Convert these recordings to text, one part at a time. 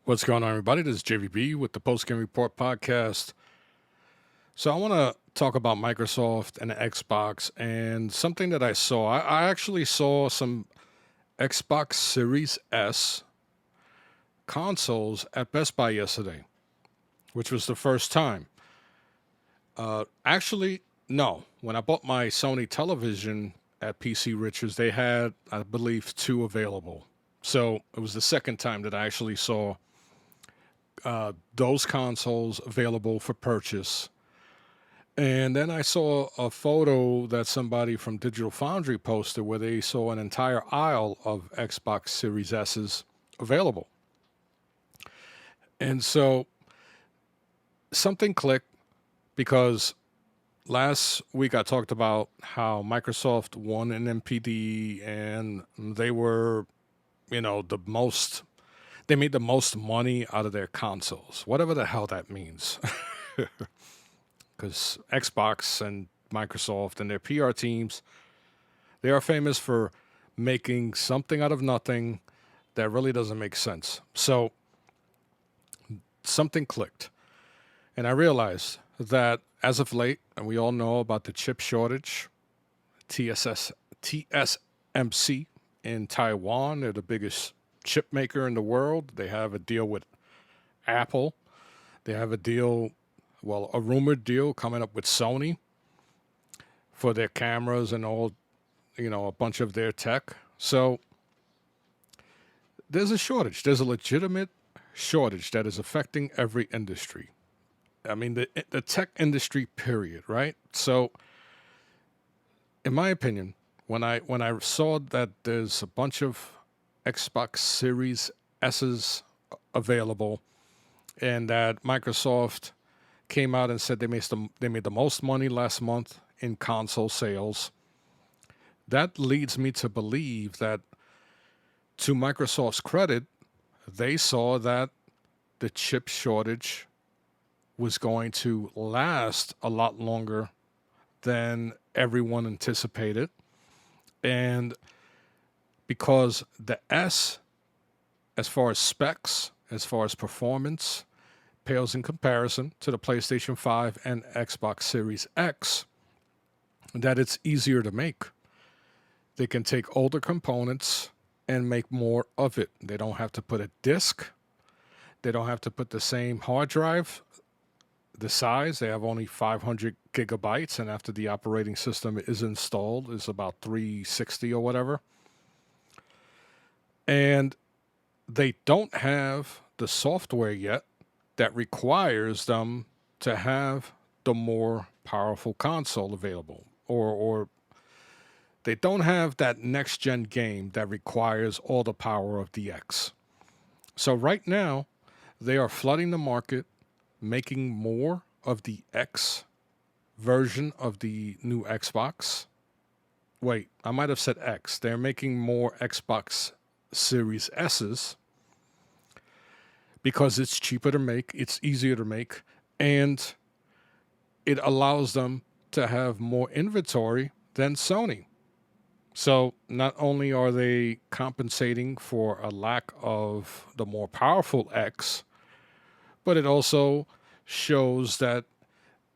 What's going on, everybody? This is JVB with the Post Game Report podcast. So, I want to talk about Microsoft and the Xbox and something that I saw. I actually saw some Xbox Series S consoles at Best Buy yesterday, which was the first time. Actually, no. When I bought my Sony television at PC Richards, they had, I believe, two available. So, it was the second time that I actually saw those consoles available for purchase. And then I saw a photo that somebody from Digital Foundry posted where they saw an entire aisle of Xbox Series S's available. And so something clicked because last week I talked about how Microsoft won an MPD and they were, the most, they made the most money out of their consoles, whatever the hell that means. Because Xbox and Microsoft and their PR teams, they are famous for making something out of nothing that really doesn't make sense. So something clicked. And I realized that as of late, and we all know about the chip shortage, TSMC in Taiwan, they're the biggest chip maker in the world. They have a deal with Apple. They have a deal, well, a rumored deal coming up with Sony for their cameras and all, a bunch of their tech. So there's a shortage. There's a legitimate shortage that is affecting every industry. I mean, the tech industry, period, right? So, in my opinion, when I saw that there's a bunch of Xbox Series S's available, and that Microsoft came out and said they made the most money last month in console sales, that leads me to believe that, to Microsoft's credit, they saw that the chip shortage was going to last a lot longer than everyone anticipated. And because the S, as far as specs, as far as performance, pales in comparison to the PlayStation 5 and Xbox Series X, that it's easier to make. They can take older components and make more of it. They don't have to put a disk. They don't have to put the same hard drive, the size. They have only 500 gigabytes, and after the operating system is installed, is about 360 or whatever. And they don't have the software yet that requires them to have the more powerful console available, or they don't have that next gen game that requires all the power of the X. So right now, they are flooding the market, making more of the X version of the new Xbox. Wait, I might have said X. They're making more Xbox Series S's because it's cheaper to make, it's easier to make, and it allows them to have more inventory than Sony. So not only are they compensating for a lack of the more powerful X, but it also shows that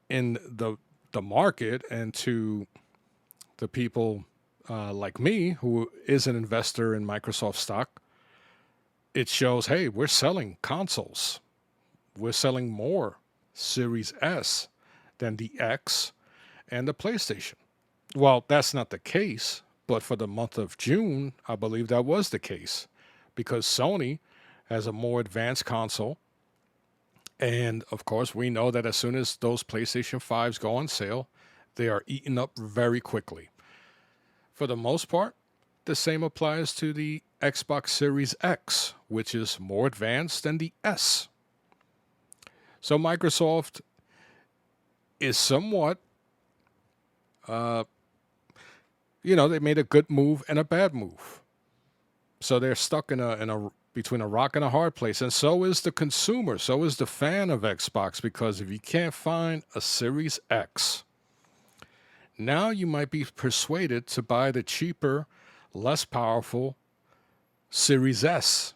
in the market, and to the people like me who is an investor in Microsoft stock, it shows, hey, we're selling consoles. We're selling more Series S than the X and the PlayStation. Well, that's not the case, but for the month of June, I believe that was the case because Sony has a more advanced console. And of course, we know that as soon as those PlayStation 5s go on sale, they are eaten up very quickly. For the most part, the same applies to the Xbox Series X, which is more advanced than the S. So Microsoft is somewhat, uh, they made a good move and a bad move. So they're stuck in a between a rock and a hard place, and so is the consumer, so is the fan of Xbox. Because if you can't find a Series X, now you might be persuaded to buy the cheaper, less powerful Series S.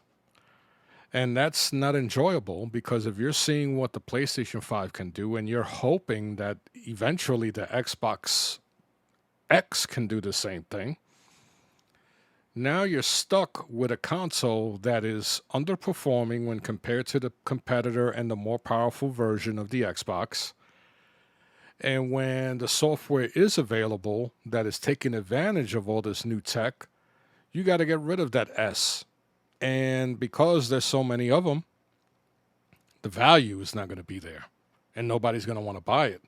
And that's not enjoyable because if you're seeing what the PlayStation 5 can do and you're hoping that eventually the Xbox X can do the same thing, now you're stuck with a console that is underperforming when compared to the competitor and the more powerful version of the Xbox. And when the software is available that is taking advantage of all this new tech, you got to get rid of that S. And because there's so many of them, the value is not going to be there and nobody's going to want to buy it.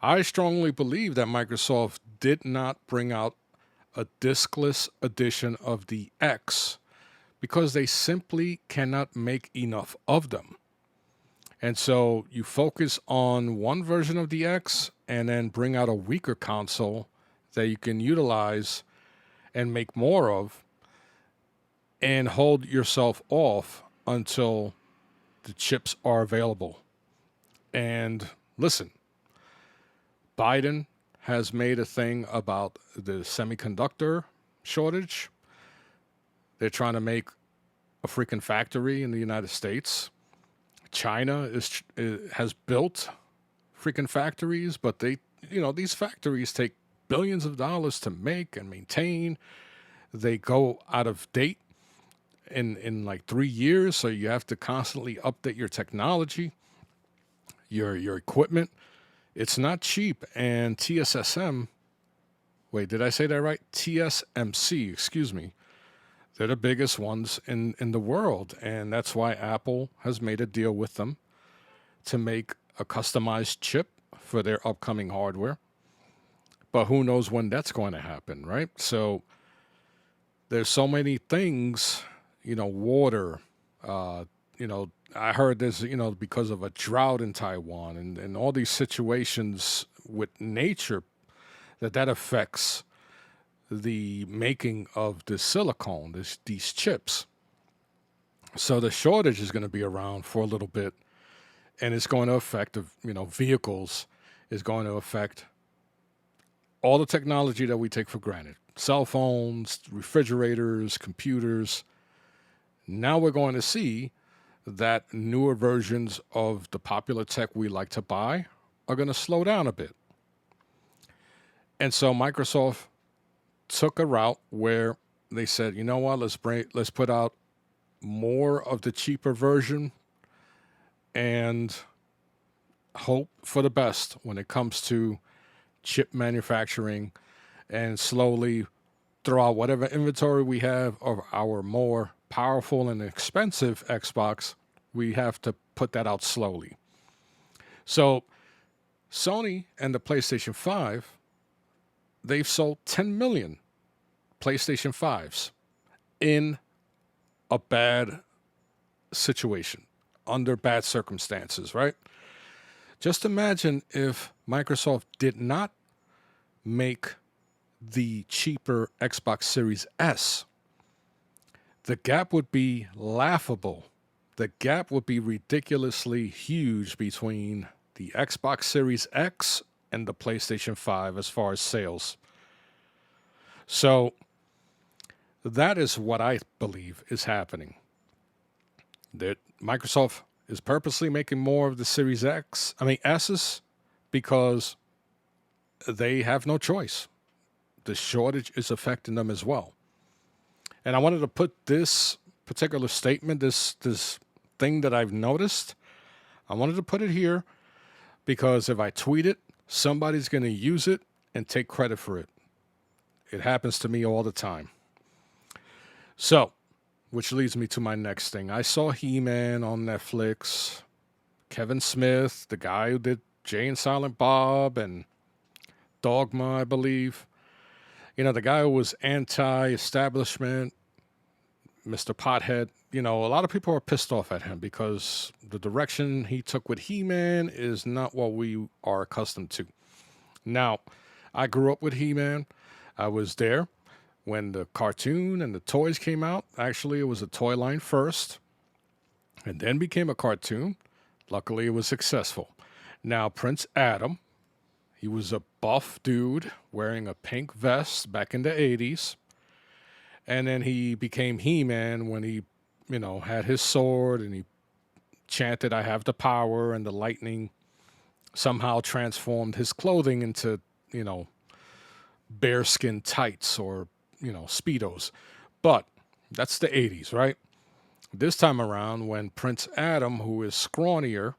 I strongly believe that Microsoft did not bring out a diskless edition of the X because they simply cannot make enough of them. And so you focus on one version of the X and then bring out a weaker console that you can utilize and make more of and hold yourself off until the chips are available. And listen, Biden has made a thing about the semiconductor shortage. They're trying to make a freaking factory in the United States. China has built freaking factories, but these factories take billions of dollars to make and maintain. They go out of date in like 3 years, so you have to constantly update your technology, your equipment. It's not cheap. And TSSM, wait, did I say that right? TSMC, excuse me. They're the biggest ones in the world. And that's why Apple has made a deal with them to make a customized chip for their upcoming hardware. But who knows when that's going to happen, right? So there's so many things, water, I heard there's, because of a drought in Taiwan and all these situations with nature that affects the making of the silicone, these chips. So the shortage is going to be around for a little bit, and it's going to affect, vehicles, is going to affect all the technology that we take for granted. Cell phones, refrigerators, computers. Now we're going to see that newer versions of the popular tech we like to buy are going to slow down a bit. And so Microsoft took a route where they said, you know what, let's put out more of the cheaper version and hope for the best when it comes to chip manufacturing and slowly throw out whatever inventory we have of our more powerful and expensive Xbox. We have to put that out slowly. So Sony and the PlayStation 5, they've sold 10 million PlayStation 5s in a bad situation, under bad circumstances, right? Just imagine if Microsoft did not make the cheaper Xbox Series S. The gap would be laughable. The gap would be ridiculously huge between the Xbox Series X and the PlayStation 5 as far as sales. So that is what I believe is happening. That Microsoft is purposely making more of the Series S's, because they have no choice. The shortage is affecting them as well. And I wanted to put this particular statement, this thing that I've noticed, I wanted to put it here because if I tweet it, somebody's going to use it and take credit for it. It happens to me all the time. So, which leads me to my next thing. I saw He-Man on Netflix. Kevin Smith, the guy who did Jay and Silent Bob and Dogma, I believe. The guy who was anti-establishment, Mr. Pothead. A lot of people are pissed off at him because the direction he took with He-Man is not what we are accustomed to. Now, I grew up with He-Man. I was there when the cartoon and the toys came out. Actually, it was a toy line first and then became a cartoon. Luckily, it was successful. Now, Prince Adam, he was a buff dude wearing a pink vest back in the 80s. And then he became He-Man when he had his sword and he chanted, "I have the power," and the lightning somehow transformed his clothing into, you know, bearskin tights or, Speedos. But that's the 80s, right? This time around, when Prince Adam, who is scrawnier,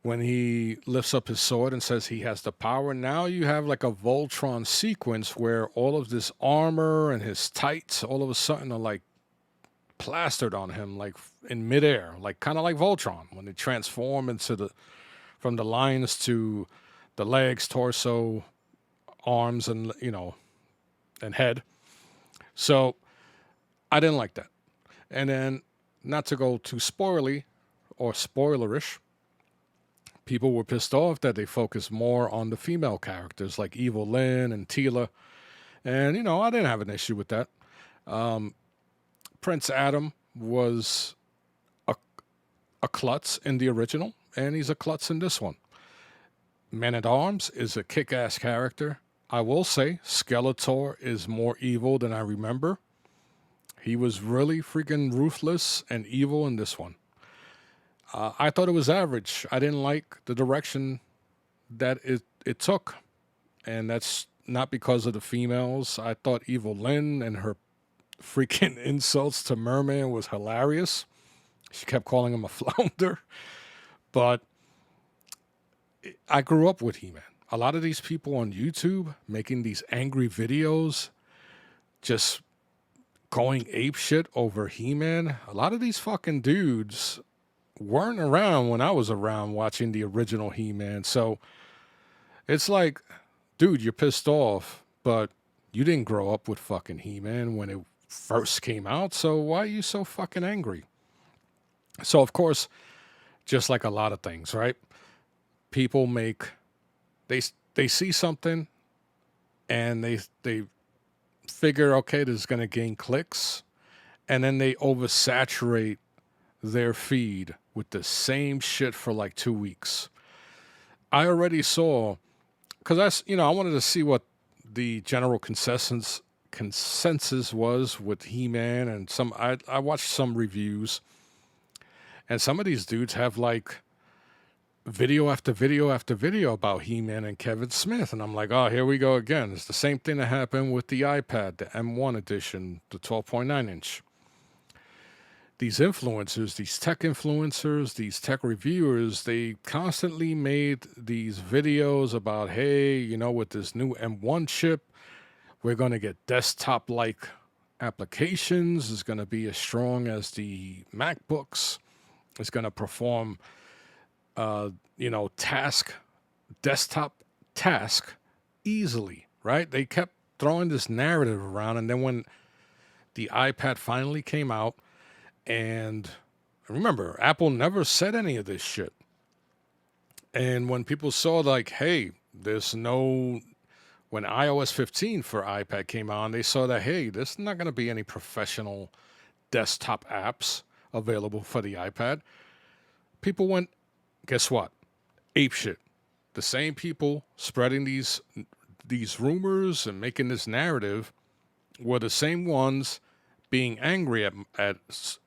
when he lifts up his sword and says he has the power, now you have like a Voltron sequence where all of this armor and his tights all of a sudden are like plastered on him, like in midair, like kind of like Voltron when they transform into from the lines to the legs, torso, arms, and and head. So I didn't like that. And then, not to go too spoilery or spoilerish, people were pissed off that they focused more on the female characters like Evil Lynn and Tila. And, I didn't have an issue with that. Um, Prince Adam was a, a klutz in the original, and he's a klutz in this one. Man at Arms is a kick ass character. I will say Skeletor is more evil than I remember. He was really freaking ruthless and evil in this one. I thought it was average. I didn't like the direction that it took. And that's not because of the females. I thought Evil Lynn and her freaking insults to Merman was hilarious. She kept calling him a flounder. But I grew up with He Man. A lot of these people on YouTube making these angry videos, just going ape shit over He Man. A lot of these fucking dudes weren't around when I was around watching the original He Man. So it's like, dude, you're pissed off, but you didn't grow up with fucking He Man when it first came out. So why are you so fucking angry? So, of course, just like a lot of things, right? People they see something and they figure, okay, this is going to gain clicks, and then they oversaturate their feed with the same shit for like 2 weeks. I already saw, because I wanted to see what the general consensus was with He-Man, and I watched some reviews, and some of these dudes have like video after video after video about He-Man and Kevin Smith, and I'm like, oh, here we go again. It's the same thing that happened with the iPad, the M1 edition, the 12.9 inch. These influencers, these tech influencers, these tech reviewers, they constantly made these videos about, hey, with this new M1 chip, we're going to get desktop like applications. It's going to be as strong as the MacBooks. It's going to perform, desktop task easily, right? They kept throwing this narrative around. And then when the iPad finally came out, and remember, Apple never said any of this shit. And when people saw, like, hey, when iOS 15 for iPad came on, they saw that, hey, there's not going to be any professional desktop apps available for the iPad. People went, guess what? Ape shit. The same people spreading these rumors and making this narrative were the same ones being angry at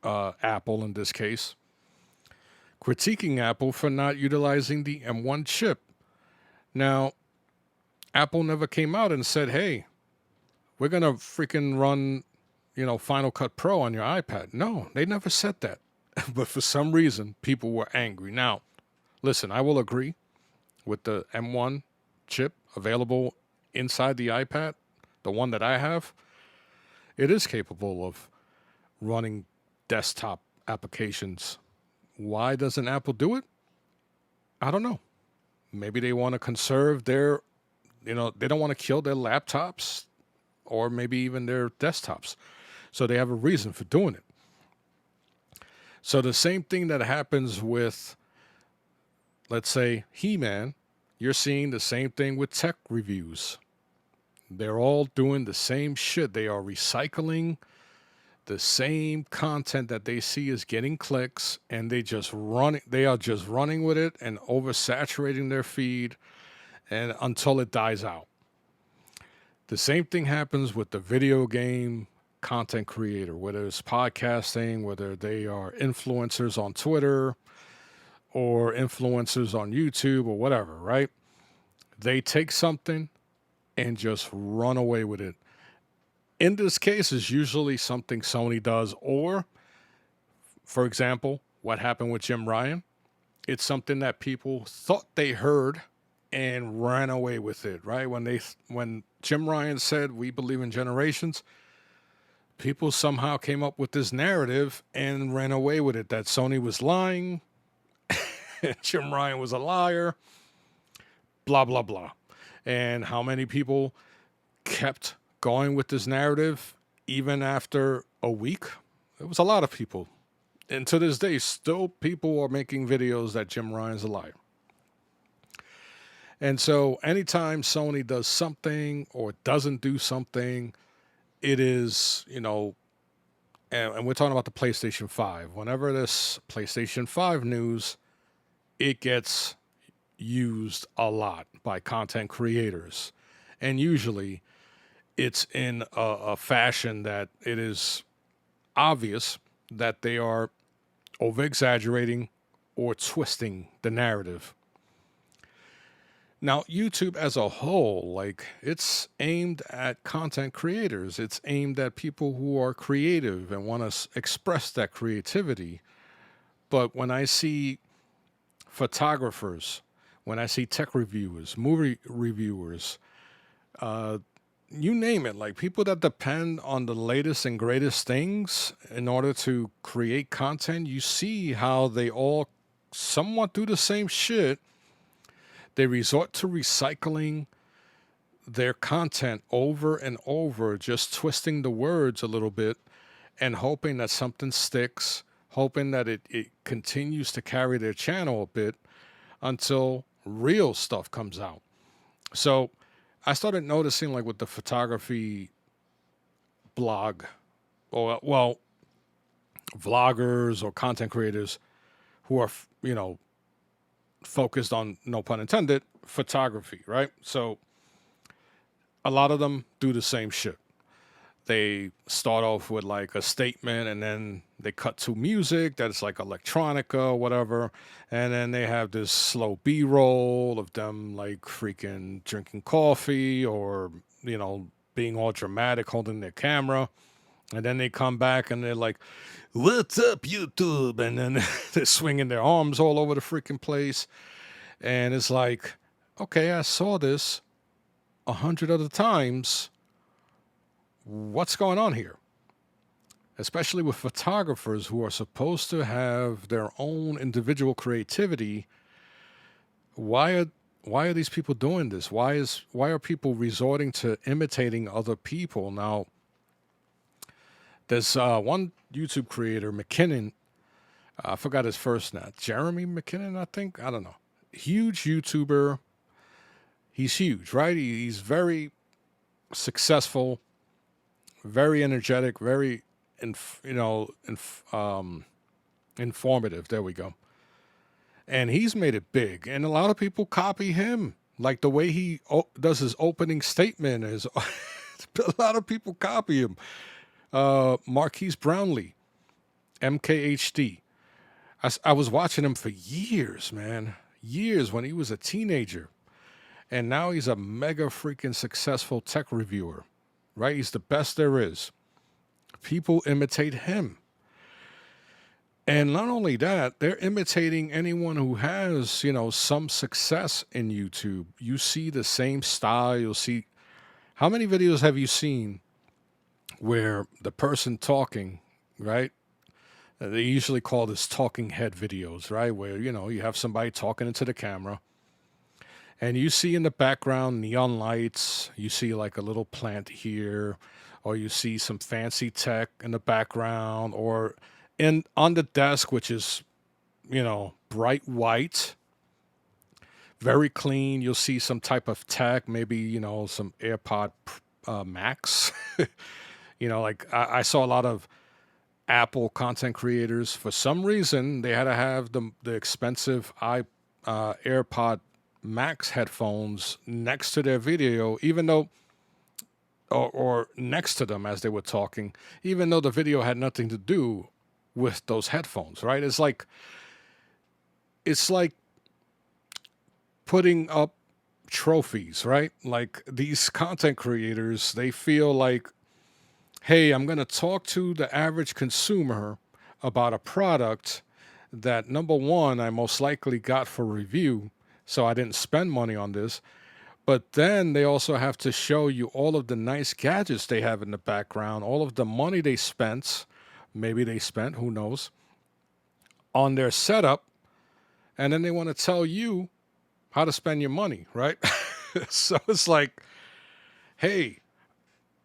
Apple in this case, critiquing Apple for not utilizing the M1 chip. Now, Apple never came out and said, hey, we're going to freaking run, Final Cut Pro on your iPad. No, they never said that. But for some reason, people were angry. Now, listen, I will agree with the M1 chip available inside the iPad, the one that I have. It is capable of running desktop applications. Why doesn't Apple do it? I don't know. Maybe they want to conserve their, they don't want to kill their laptops or maybe even their desktops. So they have a reason for doing it. So the same thing that happens with, let's say, He-Man, you're seeing the same thing with tech reviews. They're all doing the same shit. They are recycling the same content that they see is getting clicks, and they are just running with it and oversaturating their feed and until it dies out. The same thing happens with the video game content creator, whether it's podcasting, whether they are influencers on Twitter or influencers on YouTube or whatever, right? They take something and just run away with it. In this case, is usually something Sony does, or, for example, what happened with Jim Ryan. It's something that people thought they heard and ran away with it, right? When Jim Ryan said we believe in generations, people somehow came up with this narrative and ran away with it that Sony was lying, Jim Ryan was a liar, blah blah blah. And how many people kept going with this narrative even after a week? It was a lot of people. And to this day, still people are making videos that Jim Ryan's a liar. And so anytime Sony does something or doesn't do something, it is, and we're talking about the PlayStation 5. Whenever this PlayStation 5 news, it gets used a lot by content creators. And usually it's in a fashion that it is obvious that they are over exaggerating or twisting the narrative. Now, YouTube as a whole, like, it's aimed at content creators. It's aimed at people who are creative and want to express that creativity. But when I see photographers, when I see tech reviewers, movie reviewers, uh, you name it, like people that depend on the latest and greatest things in order to create content, you see how they all somewhat do the same shit. They resort to recycling their content over and over, just twisting the words a little bit and hoping that something sticks, hoping that it continues to carry their channel a bit until real stuff comes out. So I started noticing, like, with the photography blog, or, well, vloggers or content creators who are, focused on, no pun intended, photography, right? So a lot of them do the same shit. They start off with like a statement and then they cut to music that's like electronica or whatever. And then they have this slow B roll of them like freaking drinking coffee or, being all dramatic, holding their camera. And then they come back and they're like, "What's up, YouTube?" And then they're swinging their arms all over the freaking place. And it's like, okay, I saw this 100 other times. What's going on here? Especially with photographers who are supposed to have their own individual creativity. Why are these people doing this? Why are people resorting to imitating other people? Now, there's one YouTube creator, McKinnon. I forgot his first name. Jeremy McKinnon, I think. I don't know. Huge YouTuber. He's huge, right? He's very successful, very energetic, very, informative. There we go. And he's made it big. And a lot of people copy him. Like the way he does his opening statement is a lot of people copy him. Marquise Brownlee, MKHD. I was watching him for years, man. Years when he was a teenager. And now he's a mega freaking successful tech reviewer, right? He's the best there is. People imitate him. And not only that, they're imitating anyone who has, some success in YouTube. You see the same style. You'll see. How many videos have you seen where the person talking, right? They usually call this talking head videos, right? Where, you have somebody talking into the camera and you see in the background neon lights, you see like a little plant here, or you see some fancy tech in the background, or on the desk, which is, bright white, very clean. You'll see some type of tech, maybe, some AirPod Max. Like I saw a lot of Apple content creators. For some reason, they had to have the expensive AirPod Max headphones next to their video, even though or next to them as they were talking, even though the video had nothing to do with those headphones, right? It's like putting up trophies, right? Like these content creators, they feel like, hey, I'm going to talk to the average consumer about a product that number one, I most likely got for review. So I didn't spend money on this. But then they also have to show you all of the nice gadgets they have in the background, all of the money they spent, maybe they spent, who knows, on their setup. And then they want to tell you how to spend your money, right? So it's like, hey,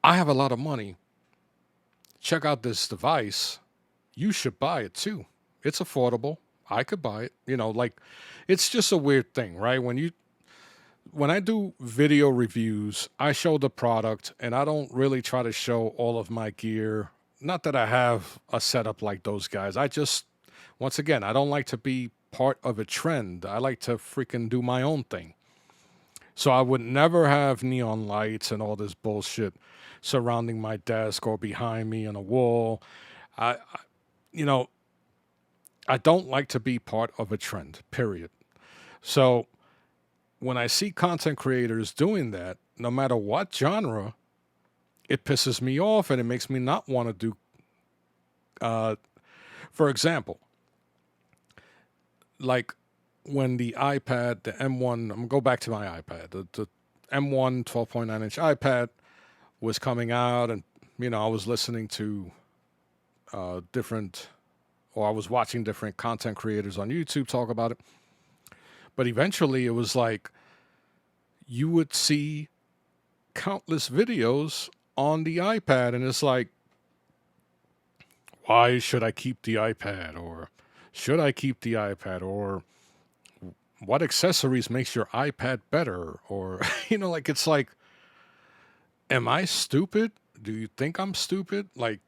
I have a lot of money. Check out this device. You should buy it too. It's affordable. I could buy it. Like it's just a weird thing, right? When I do video reviews, I show the product and I don't really try to show all of my gear. Not that I have a setup like those guys. Once again, I don't like to be part of a trend. I like to freaking do my own thing. So I would never have neon lights and all this bullshit surrounding my desk or behind me on a wall. I you know, I don't like to be part of a trend, period. So when I see content creators doing that, no matter what genre, it pisses me off and it makes me not want to do. Uh, for example, like when the iPad, the M1, I'm gonna go back to my iPad, the M1 12.9-inch iPad was coming out, and I was listening to different, or I was watching different content creators on YouTube talk about it. But eventually, it was like you would see countless videos on the iPad, and it's like, why should I keep the iPad? Or should I keep the iPad? Or what accessories makes your iPad better? Or, like it's like, am I stupid? Do you think I'm stupid? Like,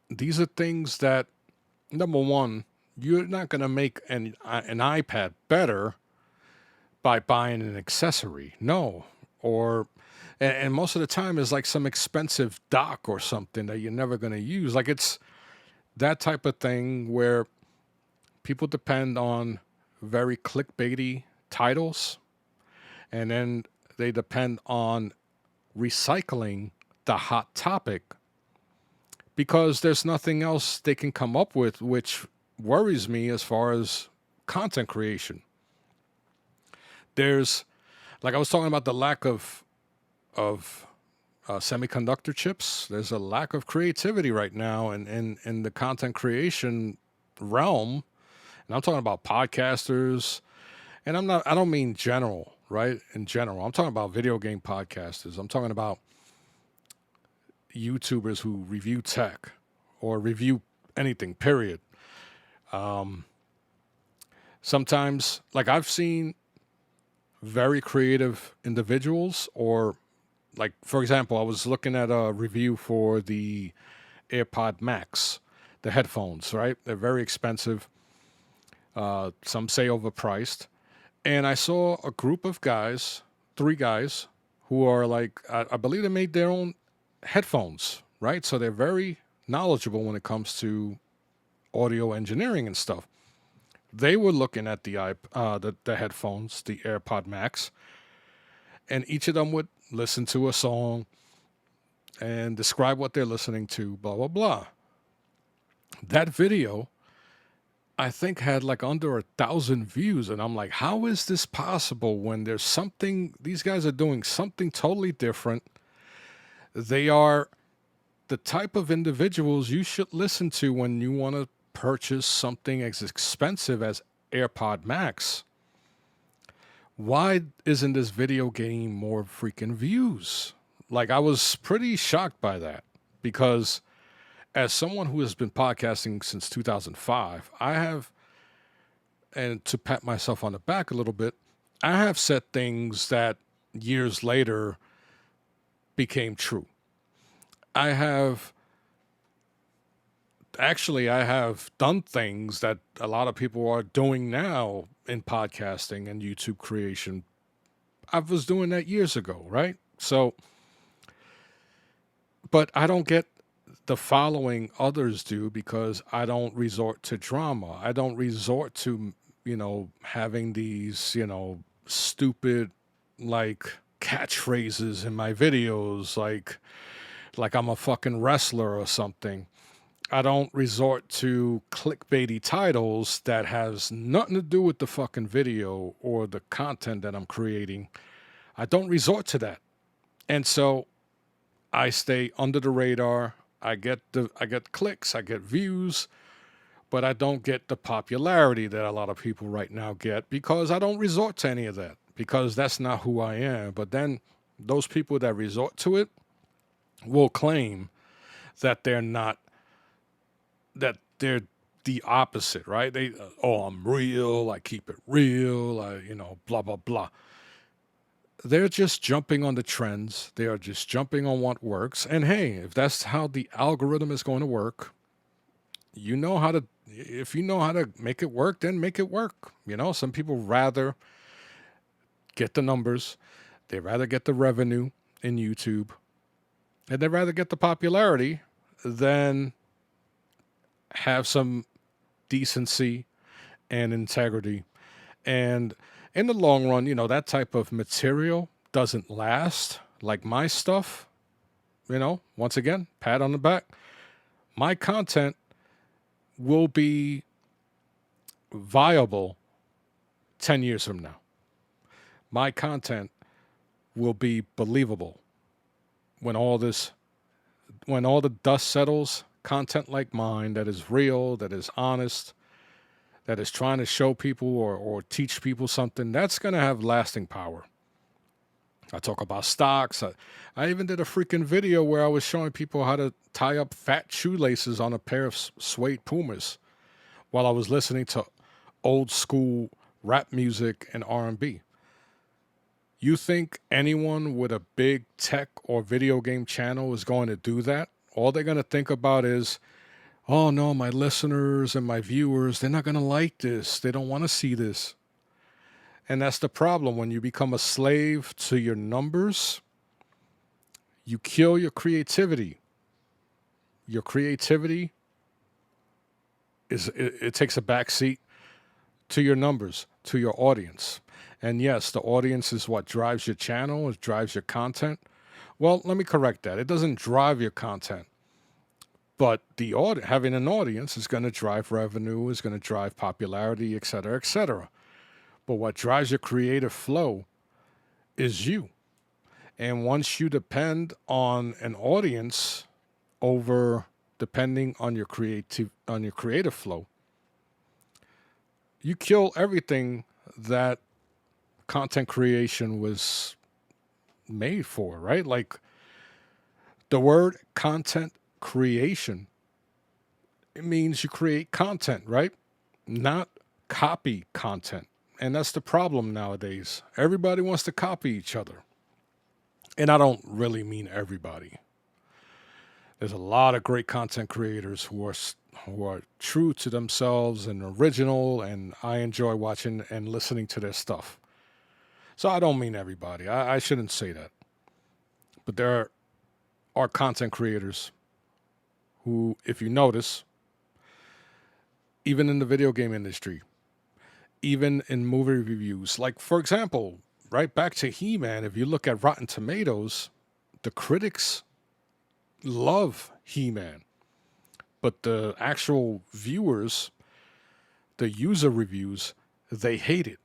these are things that, number one, you're not going to make an iPad better by buying an accessory. No. Or, and most of the time is like some expensive dock or something that you're never going to use. Like it's that type of thing where people depend on very clickbaity titles, and then they depend on recycling the hot topic because there's nothing else they can come up with, which worries me as far as content creation. There's, like I was talking about, the lack of semiconductor chips. There's a lack of creativity right now in the content creation realm. And I'm talking about podcasters, and I don't mean general, right? In general, I'm talking about video game podcasters. I'm talking about YouTubers who review tech or review anything, period. Um, Sometimes, like I've seen very creative individuals, or like, for example, I was looking at a review for the AirPod Max, the headphones, right? They're very expensive. Some say overpriced. And I saw a group of guys, three guys, who are like, I believe they made their own headphones, right? So they're very knowledgeable when it comes to audio engineering and stuff. They were looking at the headphones, the AirPod Max, and each of them would listen to a song and describe what they're listening to, blah, blah, blah. That video, I think, had like under 1,000 views. And I'm like, how is this possible when there's something, these guys are doing something totally different? They are the type of individuals you should listen to when you want to purchase something as expensive as AirPod Max. Why isn't this video getting more freaking views? Like, I was pretty shocked by that because as someone who has been podcasting since 2005, I have, and to pat myself on the back a little bit, I have said things that years later became true. I have I have done things that a lot of people are doing now in podcasting and YouTube creation. I was doing that years ago, right? So But I don't get the following others do because I don't resort to drama. I don't resort to, having these, stupid like catchphrases in my videos, like I'm a fucking wrestler or something. I don't resort to clickbaity titles that has nothing to do with the fucking video or the content that I'm creating. I don't resort to that. And so I stay under the radar. I get clicks, I get views, but I don't get the popularity that a lot of people right now get because I don't resort to any of that because that's not who I am. But then those people that resort to it will claim that they're the opposite, right? Oh, I'm real, I keep it real, blah blah blah. They're just jumping on the trends. They are just jumping on what works. And hey, if that's how the algorithm is going to work, you know how to if you know how to make it work, then make it work. Some people rather get the numbers, they rather get the revenue in YouTube, and they rather get the popularity than have some decency and integrity. And in the long run, that type of material doesn't last. Like my stuff, once again, pat on the back. My content will be viable 10 years from now. My content will be believable when all the dust settles. Content like mine that is real, that is honest, that is trying to show people or teach people something, that's going to have lasting power. I talk about stocks. I even did a freaking video where I was showing people how to tie up fat shoelaces on a pair of suede Pumas while I was listening to old school rap music and R&B. You think anyone with a big tech or video game channel is going to do that? All they're going to think about is, oh no, my listeners and my viewers, they're not going to like this. They don't want to see this. And that's the problem. When you become a slave to your numbers, you kill your creativity. Your creativity it takes a backseat to your numbers, to your audience. And yes, the audience is what drives your channel, it drives your content. Well, let me correct that. It doesn't drive your content, but having an audience is going to drive revenue, is going to drive popularity, et cetera, et cetera. But what drives your creative flow is you. And once you depend on an audience over depending on your creative flow, you kill everything that content creation was made for, right? Like the word content creation, it means you create content, right? Not copy content. And that's the problem nowadays. Everybody wants to copy each other. And I don't really mean everybody. There's a lot of great content creators who are true to themselves and original, and I enjoy watching and listening to their stuff. So I don't mean everybody. I shouldn't say that. But there are content creators who, if you notice, even in the video game industry, even in movie reviews, like for example, right back to He-Man, if you look at Rotten Tomatoes, the critics love He-Man, but the actual viewers, the user reviews, they hate it.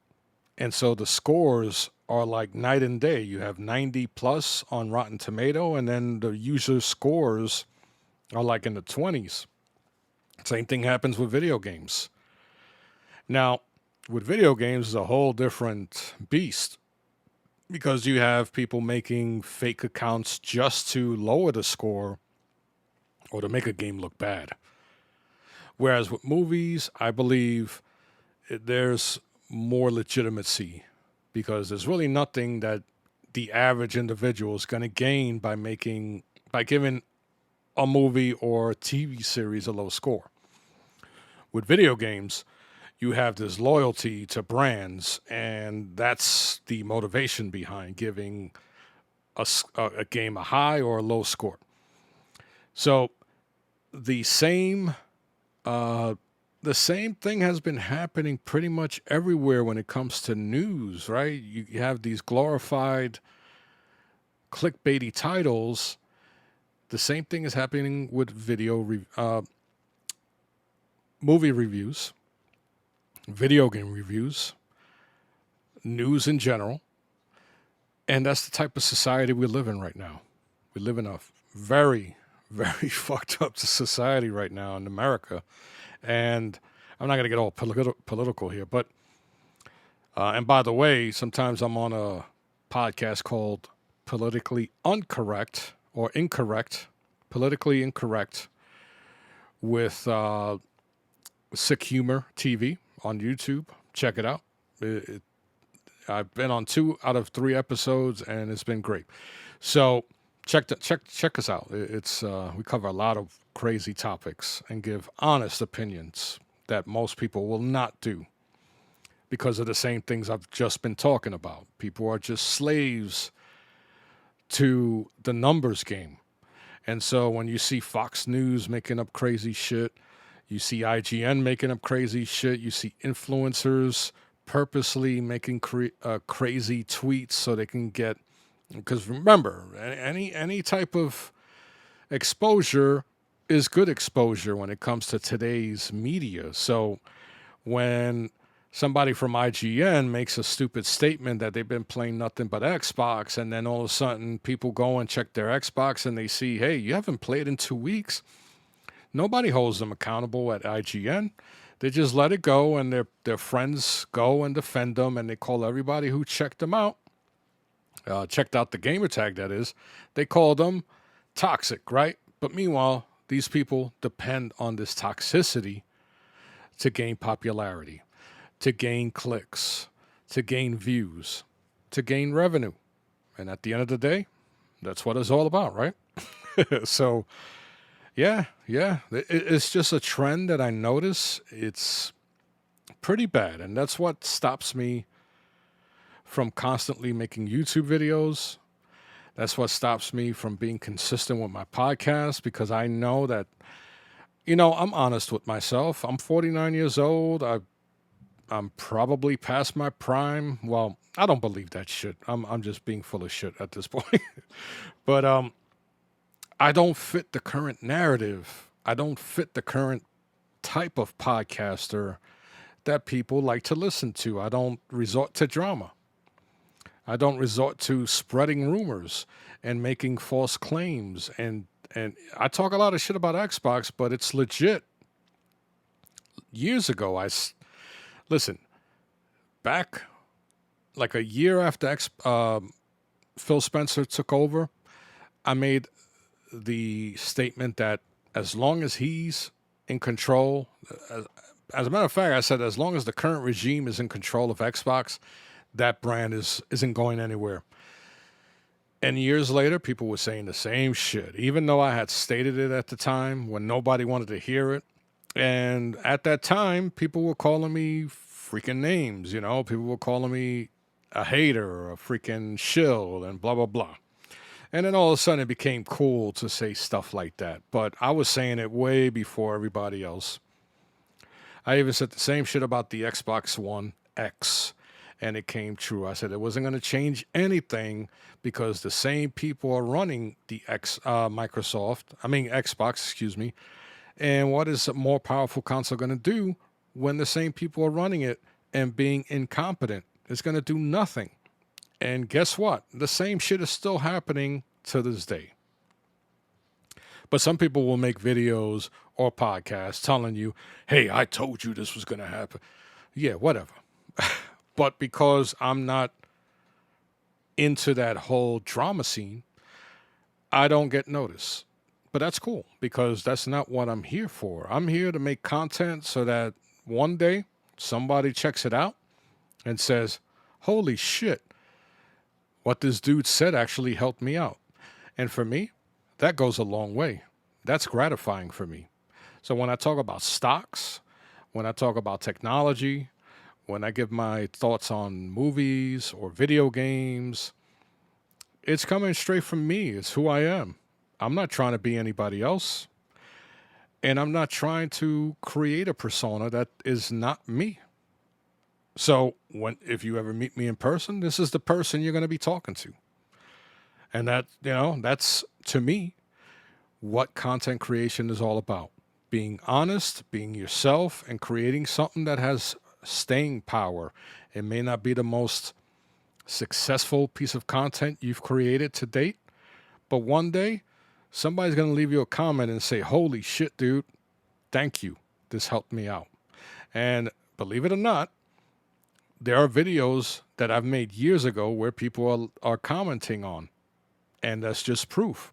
And so the scores are like night and day. You have 90 plus on Rotten Tomato, and then the user scores are like in the 20s. Same thing happens with video games. Now, with video games, is a whole different beast because you have people making fake accounts just to lower the score or to make a game look bad. Whereas with movies, I believe there's more legitimacy because there's really nothing that the average individual is going to gain by giving a movie or a TV series a low score. With video games, you have this loyalty to brands, and that's the motivation behind giving a game a high or a low score. So the same uh, the same thing has been happening pretty much everywhere when it comes to news, right? You have these glorified clickbaity titles. The same thing is happening with movie reviews, video game reviews, news in general. And that's the type of society we live in right now. We live in a very, very fucked up society right now in America. And I'm not going to get all political here, but, and by the way, sometimes I'm on a podcast called Politically Uncorrect or Incorrect, Politically Incorrect with Sick Humor TV on YouTube. Check it out. I've been on 2 out of 3 episodes, and it's been great. So check us out. It's we cover a lot of crazy topics and give honest opinions that most people will not do because of the same things I've just been talking about. People are just slaves to the numbers game. And so when you see Fox News making up crazy shit, you see IGN making up crazy shit, you see influencers purposely making crazy tweets so they can get, because remember, any type of exposure is good exposure when it comes to today's media. So when somebody from IGN makes a stupid statement that they've been playing nothing but Xbox, and then all of a sudden people go and check their Xbox and they see, hey, you haven't played in 2 weeks. Nobody holds them accountable at IGN. They just let it go, and their friends go and defend them, and they call everybody who checked them out, checked out the gamer tag, that is, they call them toxic, right? But meanwhile, these people depend on this toxicity to gain popularity, to gain clicks, to gain views, to gain revenue. And at the end of the day, that's what it's all about, right? So, yeah, it's just a trend that I notice. It's pretty bad. And that's what stops me from constantly making YouTube videos. That's what stops me from being consistent with my podcast because I know that, I'm honest with myself. I'm 49 years old. I'm probably past my prime. Well, I don't believe that shit. I'm just being full of shit at this point. But I don't fit the current narrative. I don't fit the current type of podcaster that people like to listen to. I don't resort to drama. I don't resort to spreading rumors and making false claims. And I talk a lot of shit about Xbox, but it's legit. Years ago, listen, back like a year after Phil Spencer took over, I made the statement that as long as he's in control, as a matter of fact, I said as long as the current regime is in control of Xbox, that brand isn't going anywhere. And years later, people were saying the same shit, even though I had stated it at the time when nobody wanted to hear it. And at that time, people were calling me freaking names, People were calling me a hater or a freaking shill and blah, blah, blah. And then all of a sudden it became cool to say stuff like that. But I was saying it way before everybody else. I even said the same shit about the Xbox One X. And it came true. I said it wasn't going to change anything because the same people are running the Xbox, excuse me. And what is a more powerful console going to do when the same people are running it and being incompetent? It's going to do nothing. And guess what? The same shit is still happening to this day. But some people will make videos or podcasts telling you, hey, I told you this was going to happen. Yeah, whatever. But because I'm not into that whole drama scene, I don't get noticed. But that's cool because that's not what I'm here for. I'm here to make content so that one day somebody checks it out and says, holy shit, what this dude said actually helped me out. And for me, that goes a long way. That's gratifying for me. So when I talk about stocks, when I talk about technology, when I give my thoughts on movies or video games, it's coming straight from me. It's who I am. I'm not trying to be anybody else. And I'm not trying to create a persona that is not me. So when if you ever meet me in person, this is the person you're going to be talking to. And that's to me what content creation is all about. Being honest, being yourself, and creating something that has staying power. It may not be the most successful piece of content you've created to date, but one day somebody's going to leave you a comment and say, "Holy shit, dude, thank you. This helped me out." And believe it or not, there are videos that I've made years ago where people are commenting on. And that's just proof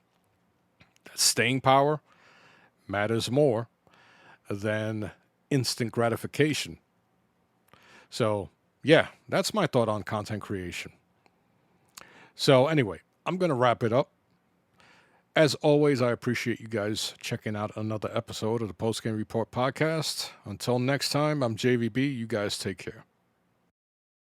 that staying power matters more than instant gratification. So, yeah, that's my thought on content creation. So, anyway, I'm going to wrap it up. As always, I appreciate you guys checking out another episode of the Post Game Report podcast. Until next time, I'm JVB. You guys take care.